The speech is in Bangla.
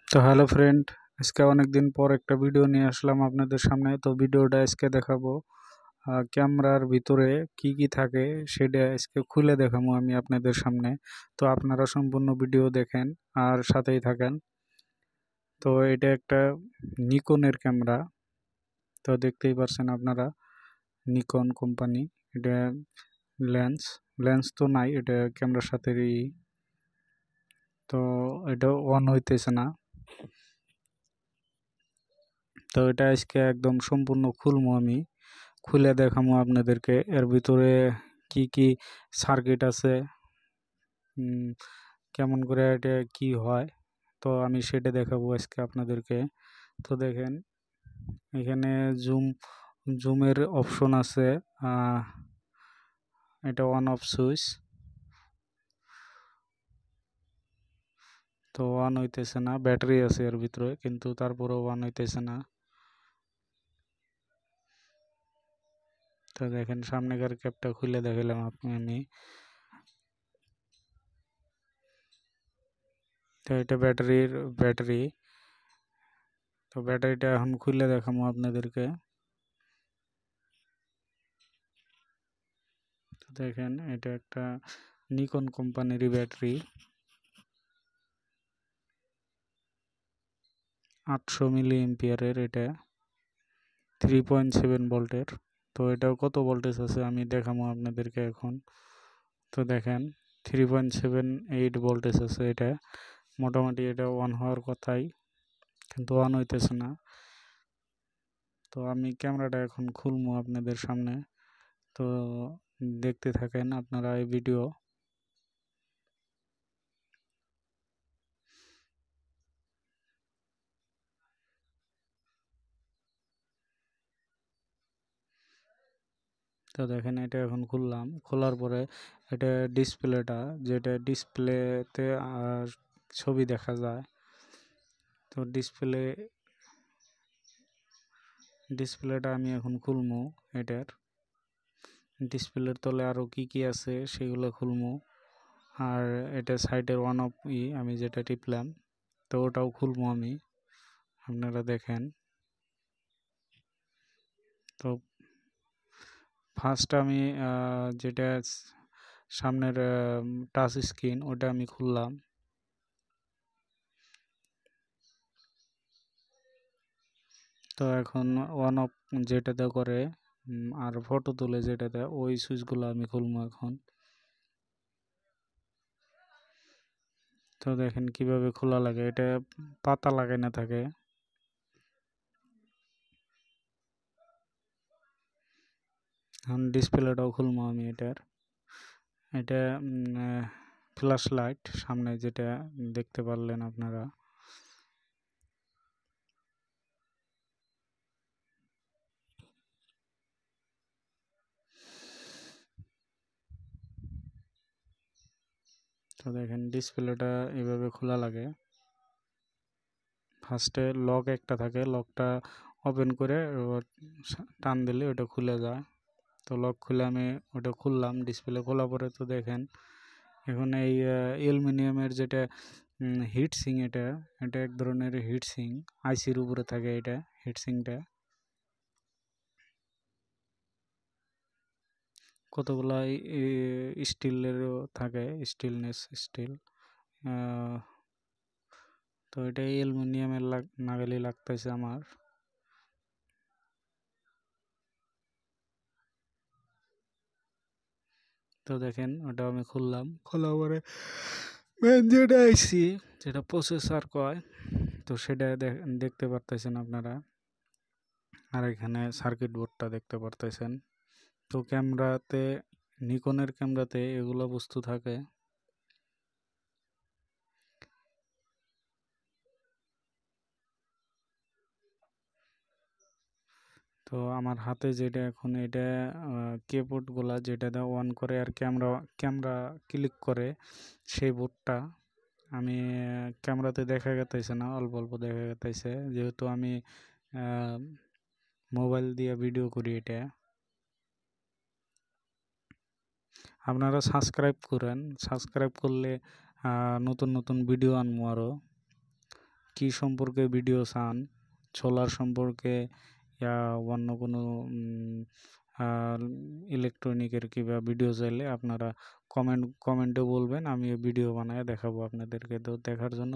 তো হ্যালো ফ্রেন্ড, আজকে অনেক দিন পর একটা ভিডিও নিয়ে আসলাম আপনাদের সামনে। তো ভিডিওটা আজকে দেখাবো ক্যামেরার ভিতরে কি কি থাকে সেটা আজকে খুলে দেখাবো আমি আপনাদের সামনে। তো আপনারা সম্পূর্ণ ভিডিও দেখেন আর সাথেই থাকেন। তো এটা একটা নিকনের ক্যামেরা। তো দেখতেই পারছেন আপনারা, নিকন কোম্পানি। এটা লেন্স লেন্স তো নাই, এটা ক্যামেরার সাথে। তো এটা অন হইতেছে না। তো এটা আজকে একদম সম্পূর্ণ খুলবো আমি, খুলে দেখাবো আপনাদেরকে এর ভিতরে কি কি সার্কিট আছে, কেমন করে এটা কি হয়। তো আমি সেটা দেখাবো আজকে আপনাদেরকে। তো দেখেন, এখানে জুম জুমের অপশন আছে। এটা অন অফ সুইচ। তো অন হইতেছে না, ব্যাটারি আছে এর ভিতরে, কিন্তু তারপরেও অন হইতেছে না। তো দেখেন, সামনেকার ক্যাপটা খুলে দেখালাম আমি। তো এটা ব্যাটারি। তো ব্যাটারিটা এখন খুলে দেখাবো আপনাদেরকে। তো দেখেন, এটা একটা নিকন কোম্পানির ব্যাটারি, 800 মিলি এম্পিয়ারের। এটা 3.7 ভোল্টের। তো এটাও কত ভোল্টেজ আছে আমি দেখাবো আপনাদেরকে এখন। তো দেখেন, 3.78 ভোল্টেজ আছে এটা। মোটামুটি এটা অন হওয়ার কথাই, কিন্তু অন হইতেছে না। তো আমি ক্যামেরাটা এখন খুলবো আপনাদের সামনে। তো দেখতে থাকেন আপনারা এই ভিডিও। তো দেখেন, এটা এখন খুললাম। খোলার পরে এটা ডিসপ্লেটা, যেটা ডিসপ্লেতে ছবি দেখা যায়। তো ডিসপ্লেটা আমি এখন খুলবো। এটার ডিসপ্লের তলে আরও কি কি আছে সেগুলো খুলবো। আর এটা সাইডের ওয়ান অফ আমি যেটা টিপলাম, তো ওটাও খুলবো আমি, আপনারা দেখেন। তো ফার্স্ট আমি যেটা সামনের টাচ স্ক্রিন, ওটা আমি খুললাম। তো এখন ওয়ান অফ যেটাতে করে আর ফটো তুলে যেটাতে, ওই সুইচগুলো আমি খুলবো এখন। তো দেখেন কিভাবে খোলা লাগে, এটা পাতা লাগানো থাকে। এখন ডিসপ্লেটাও খুলবো আমি এটার। এটা ফ্ল্যাশ লাইট সামনে, যেটা দেখতে পারলেন আপনারা। তো দেখেন, ডিসপ্লেটা এভাবে খোলা লাগে। ফার্স্টে লক একটা থাকে, লকটা ওপেন করে টান দিলে ওটা খুলে যায়। তো লক খুলে আমি ওটা খুললাম, ডিসপ্লে খোলা পরে। তো দেখেন, এখন এই অ্যালুমিনিয়ামের যেটা হিট সিং, এটা এটা এক ধরনের হিট সিং, আইসির উপরে থাকে এটা হিট সিংটা। কতগুলা স্টিলেরও থাকে, স্টিলনেস স্টিল। তো এটা অ্যালুমিনিয়ামের নাগালি লাগতেছে আমার। তো দেখেন, ওটা আমি খুললাম। খোলা পরে মেন যেটা আইসি, যেটা প্রসেসর কয়, তো সেটা দেখতে পারতেছেন আপনারা। আর এখানে সার্কিট বোর্ডটা দেখতে পারতেছেন। তো ক্যামেরাতে, নিকনের ক্যামেরাতে এগুলো বস্তু থাকে। তো আমার হাতে যেটা এখন, এটা কিবোর্ড গুলা যেটা অন করে আর ক্যামেরা ক্যামেরা ক্লিক করে, সেই বোর্ডটা আমি ক্যামেরাতে দেখা গেতেছে না, অল্প অল্প দেখা গেতেছে, যেহেতু আমি মোবাইল দিয়ে ভিডিও করি। এটা আপনারা সাবস্ক্রাইব করেন, সাবস্ক্রাইব করলে নতুন নতুন ভিডিও আনবো আরও। কি সম্পর্কে ভিডিও চান, সোলার সম্পর্কে ইয়া অন্য কোনো ইলেকট্রনিকের কিংবা ভিডিও চাইলে আপনারা কমেন্টে বলবেন, আমি ভিডিও বানায় দেখাবো আপনাদেরকে। তো দেখার জন্য